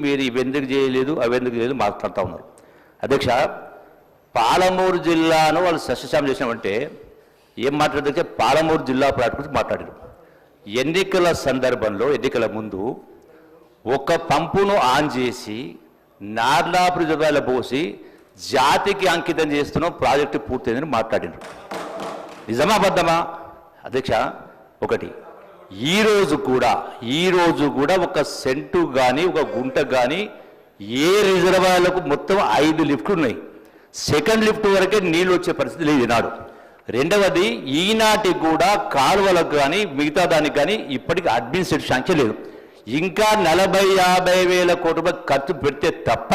మీరు ఇవెందుకు చేయలేదు అవెందుకు చేయలేదు మాట్లాడుతూ ఉన్నారు. అధ్యక్ష, పాలమూరు జిల్లాను వాళ్ళు సస్యశామం చేసినామంటే ఏం మాట్లాడితే పాలమూరు జిల్లా ప్రాజెక్టు గురించి మాట్లాడారు. ఎన్నికల సందర్భంలో ఎన్నికల ముందు ఒక పంపును ఆన్ చేసి నార్లాపురి జిల్లాలో పోసి జాతికి అంకితం చేస్తున్నాం, ప్రాజెక్టు పూర్తయిందని మాట్లాడినారు. నిజమా అబద్ధమా? అధ్యక్ష, ఒకటి ఈరోజు కూడా ఒక సెంటు కానీ ఒక గుంట కానీ ఏ రిజర్వాయర్లకు మొత్తం 5 లిఫ్ట్లు ఉన్నాయి. సెకండ్ లిఫ్ట్ వరకే నీళ్ళు వచ్చే పరిస్థితి లేదు ఈనాడు. రెండవది, ఈనాటికి కూడా కాలువలకు కానీ మిగతా దానికి కానీ ఇప్పటికీ అడ్మినిస్ట్రేటివ్ శాంక్షన్ లేదు. ఇంకా 40-50 వేల కోట్ల రూపాయలు ఖర్చు పెడితే తప్ప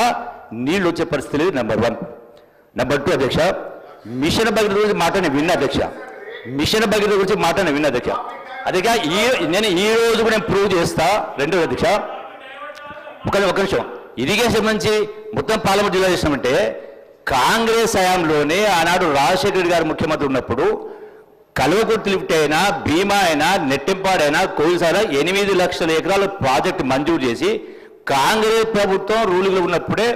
నీళ్ళు వచ్చే పరిస్థితి లేదు. నెంబర్ 1. నెంబర్ 2 అధ్యక్ష, మిషన్ భగీరథ గురించి మాట నేను విన్నా అధ్యక్ష. మిషన్ భగీరథ గురించి మాట నేను విన్నా అధ్యక్ష. అదేగా నేను ఈ రోజు కూడా నేను ప్రూవ్ చేస్తా. రెండోది అధ్యక్ష, ఒక నిమిషం, ఇరిగేషన్ నుంచి మొత్తం పాలమూరు జిల్లా చేసినామంటే కాంగ్రెస్ హయాంలోనే ఆనాడు రాజశేఖర రెడ్డి గారు ముఖ్యమంత్రి ఉన్నప్పుడు కల్వకుర్తి లిఫ్ట్ అయినా, భీమా అయినా, నెట్టింపాడైనా, కోయిసాల 8 లక్షల ఎకరాల ప్రాజెక్టు మంజూరు చేసి కాంగ్రెస్ ప్రభుత్వం రూలింగ్లో ఉన్నప్పుడే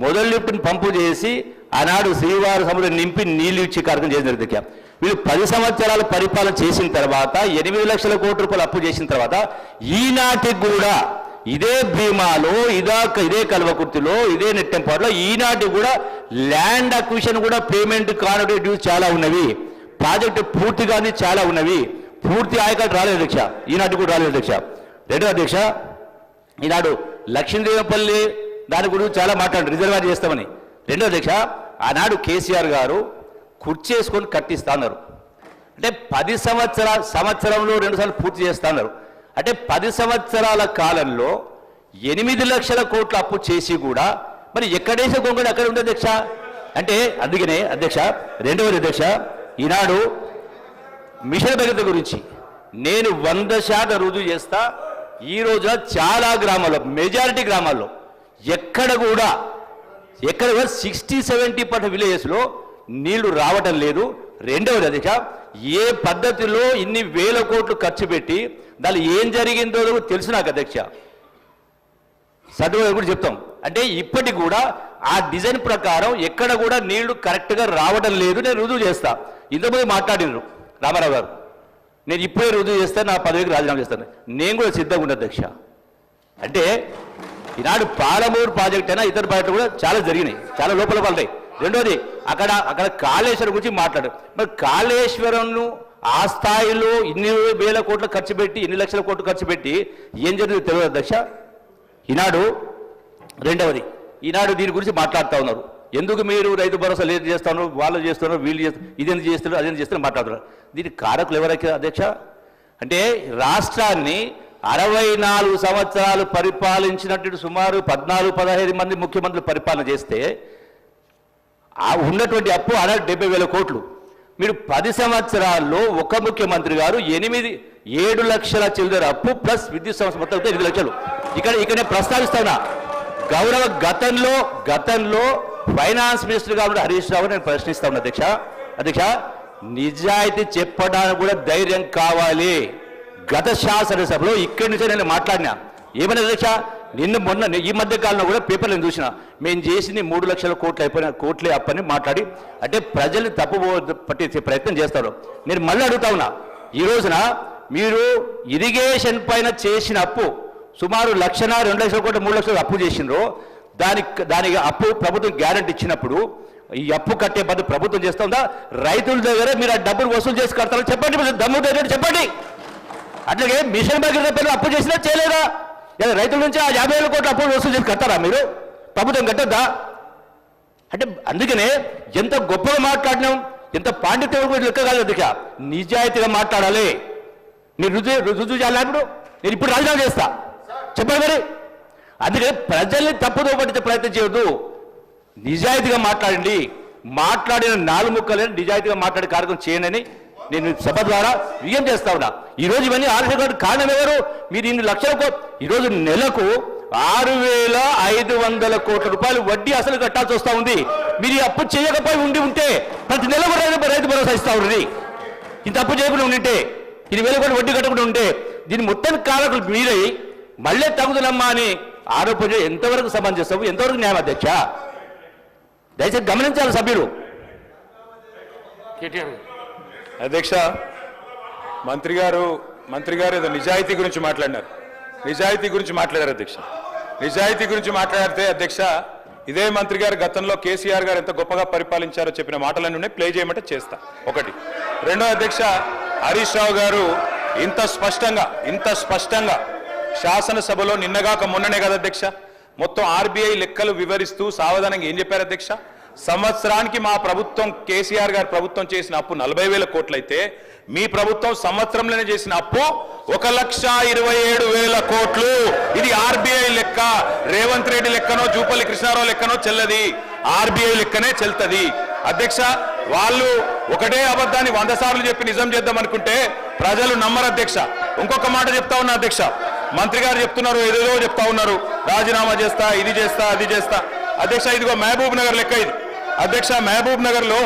మొదటి లిఫ్ట్ని పంపు చేసి ఆనాడు శ్రీవారి సముద్రం నింపి నీళ్లు ఇచ్చే కార్యక్రమం చేసిన అధ్యక్ష. వీళ్ళు 10 సంవత్సరాల పరిపాలన చేసిన తర్వాత 8 లక్షల కోట్ల రూపాయలు అప్పు చేసిన తర్వాత ఈనాటికి కూడా ఇదే భీమాలో, ఇదే కల్వకుర్తిలో, ఇదే నెట్టెంపాడులో ఈనాటికి కూడా ల్యాండ్ అక్విజిషన్ కూడా పేమెంట్ కానటువంటి డ్యూస్ చాలా ఉన్నవి. ప్రాజెక్టు పూర్తి కానీ చాలా ఉన్నవి. పూర్తి ఆయకట్టు రాలేదు అధ్యక్ష, ఈనాటికి కూడా రాలేదు అధ్యక్ష. రెండో అధ్యక్ష, ఈనాడు లక్ష్మీదేవపల్లి దాని గురించి చాలా మాట్లాడారు, రిజర్వాయర్ చేస్తామని. రెండో అధ్యక్ష, ఆనాడు కేసీఆర్ గారు కుర్చేసుకొని కట్టిస్తా అన్నారు. అంటే 10 సంవత్సరంలో 2 సార్లు పూర్తి చేస్తా అన్నారు. అంటే 10 సంవత్సరాల కాలంలో 8 లక్షల కోట్ల అప్పు చేసి కూడా మరి ఎక్కడేసే కొంగడు అక్కడ ఉంది అధ్యక్ష. అంటే అందుకనే అధ్యక్ష, రెండవది అధ్యక్ష, ఈనాడు మిషన్ భగీరథ గురించి నేను 100% రుజువు చేస్తా. ఈ రోజున చాలా గ్రామాల్లో, మెజారిటీ గ్రామాల్లో ఎక్కడ కూడా 60-70% విలేజెస్లో నీళ్లు రావటం లేదు. రెండవది అధ్యక్ష, ఏ పద్ధతిలో ఇన్ని వేల కోట్లు ఖర్చు పెట్టి దాని ఏం జరిగిందో తెలుసు నాకు అధ్యక్ష. సర్టిఫికేట్ కూడా చెప్తాం. అంటే ఇప్పటికి కూడా ఆ డిజైన్ ప్రకారం ఎక్కడ కూడా నీళ్లు కరెక్ట్గా రావడం లేదు. నేను రుజువు చేస్తా. ఇంతకుముందు మాట్లాడినారు రామారావు గారు, నేను ఇప్పుడే రుజువు చేస్తాను, నా పదవికి రాజీనామా చేస్తాను. నేను కూడా సిద్ధంగా ఉన్నా అధ్యక్ష. అంటే ఈనాడు పాలమూరు ప్రాజెక్ట్ అయినా ఇతర ప్రాజెక్టులు కూడా చాలా జరిగినాయి, చాలా లోపల పడ్డాయి. రెండోది, అక్కడ కాళేశ్వరం గురించి మాట్లాడు. మరి కాళేశ్వరంను ఆ స్థాయిలో ఇన్ని వేల కోట్లు ఖర్చు పెట్టి, 8 లక్షల కోట్లు ఖర్చు పెట్టి ఏం జరిగింది తెలియదు అధ్యక్ష. ఈనాడు రెండవది, ఈనాడు దీని గురించి మాట్లాడుతూ ఉన్నారు. ఎందుకు మీరు రైతు భరోసా లేదు చేస్తున్నారు, వాళ్ళు చేస్తున్నారు, వీళ్ళు చేస్తున్నారు, ఇదేందుకు చేస్తున్నారు, అదేందుకు చేస్తున్నారు మాట్లాడుతున్నారు. దీనికి కారకులు ఎవరైతే అధ్యక్ష? అంటే రాష్ట్రాన్ని 64 సంవత్సరాలు పరిపాలించినట్టు సుమారు 14-15 మంది ముఖ్యమంత్రులు పరిపాలన చేస్తే ఉన్నటువంటి అప్పు 70,000 కోట్లు. మీరు 10 సంవత్సరాల్లో ఒక ముఖ్యమంత్రి గారు 7 లక్షల చిల్లర అప్పు ప్లస్ విద్యుత్ సంస్థ మొత్తం 8 లక్షలు. ఇక్కడ నేను ప్రస్తావిస్తున్నా. గౌరవ గతంలో ఫైనాన్స్ మినిస్టర్ గారు హరీష్ రావు నేను ప్రశ్నిస్తా ఉన్నా అధ్యక్ష, నిజాయితీ చెప్పడానికి కూడా ధైర్యం కావాలి. గత శాసనసభలో ఇక్కడి నుంచే నేను మాట్లాడినా. ఏమన్నా అధ్యక్ష, మొన్న ఈ మధ్య కాలంలో కూడా పేపర్లను చూసిన, మేము చేసింది 3 లక్షల కోట్లే అప్పని మాట్లాడి, అంటే ప్రజల్ని తప్పు పట్టించే ప్రయత్నం చేస్తారు. నేను మళ్ళీ అడుగుతా ఉన్నా, ఈ రోజున మీరు ఇరిగేషన్ పైన చేసిన అప్పు సుమారు 1,00,000, 2 లక్షల కోట్లు, 3 లక్షలు అప్పు చేసిండ్రు. దానికి అప్పు ప్రభుత్వం గ్యారెంటీ ఇచ్చినప్పుడు ఈ అప్పు కట్టే పద్ధతి ప్రభుత్వం చేస్తుందా? రైతుల దగ్గర మీరు ఆ డబ్బులు వసూలు చేసి కడతారని చెప్పండి, దమ్ము దగ్గర చెప్పండి. అట్లాగే మిషన్ భగీరథ పైన అప్పు చేసినా చేయలేదా? రైతుల నుంచి ఆ 50,000 కోట్ల అప్పులు వసూలు చేసి కట్టారా మీరు? ప్రభుత్వం కట్టద్దా? అంటే అందుకనే ఎంత గొప్పగా మాట్లాడినాం, ఎంత పాండిత్యం లెక్క కాదు అధ్యక్ష. నిజాయితీగా మాట్లాడాలి. మీరు రుజువు చేయాలన్నప్పుడు నేను ఇప్పుడు రాజీనామా చేస్తా చెప్పండి మరి. అందుకని ప్రజల్ని తప్పుదో పట్టించే ప్రయత్నం చేయొద్దు, నిజాయితీగా మాట్లాడండి. మాట్లాడిన 4 ముక్కలని నిజాయితీగా మాట్లాడే కార్యక్రమం చేయనని నేను సభ ద్వారా విజయం చేస్తా ఉన్నా. ఈరోజు ఇవన్నీ ఆలస్యం కారణం ఎవరు? మీరు 2 లక్షల కోట్లు, ఈరోజు నెలకు 6,500 కోట్ల రూపాయలు వడ్డీ అసలు కట్టాల్సి వస్తూ ఉంది. మీరు ఈ అప్పు చేయకపోయి ఉంటే ప్రతి నెల రైతు భరోసా ఇస్తా ఉంది. ఇంత అప్పు చేయకుండా ఉంటే, 2,000 కోట్లు వడ్డీ కట్టకుండా ఉంటే, దీని మొత్తం కారకులు మీరై మళ్ళీ తగుదనమ్మా అని ఆరోపణ ఎంతవరకు సమంజసం, ఎంతవరకు న్యాయం అధ్యక్ష? దయచేసి గమనించాలి సభ్యులు. అధ్యక్ష, మంత్రి గారు ఏదో నిజాయితీ గురించి మాట్లాడినారు. నిజాయితీ గురించి మాట్లాడారు అధ్యక్ష. నిజాయితీ గురించి మాట్లాడితే అధ్యక్ష, ఇదే మంత్రి గారు గతంలో కేసీఆర్ గారు ఎంత గొప్పగా పరిపాలించారో చెప్పిన మాటలన్నీ ఉన్నాయి, ప్లే చేయమంటే చేస్తా. ఒకటి. రెండో అధ్యక్ష, హరీష్ రావు గారు ఇంత స్పష్టంగా శాసనసభలో నిన్నగాక మొన్ననే కదా అధ్యక్ష మొత్తం ఆర్బీఐ లెక్కలు వివరిస్తూ సావధానంగా ఏం చెప్పారు అధ్యక్ష? సంవత్సరానికి మా ప్రభుత్వం, కేసీఆర్ గారు ప్రభుత్వం చేసిన అప్పు 40,000 కోట్లు అయితే మీ ప్రభుత్వం సంవత్సరంలోనే చేసిన అప్పు 1,27,000 కోట్లు. ఇది ఆర్బీఐ లెక్క. రేవంత్ రెడ్డి లెక్కనో జూపల్లి కృష్ణారావు లెక్కనో చెల్లది, ఆర్బీఐ లెక్కనే చెల్తది. అధ్యక్ష, వాళ్ళు ఒకటే అబద్ధాన్ని 100 సార్లు చెప్పి నిజం చేద్దాం అనుకుంటే ప్రజలు నమ్మరు అధ్యక్ష. ఇంకొక మాట చెప్తా ఉన్నా అధ్యక్ష, మంత్రి గారు చెప్తున్నారు, ఏదేదో చెప్తా ఉన్నారు, రాజీనామా చేస్తా, ఇది చేస్తా, అది చేస్తా. అధ్యక్ష, ఇదిగో మహబూబ్ నగర్ లెక్క ఇది అధ్యక్ష. మహబూబ్ నగర్ లో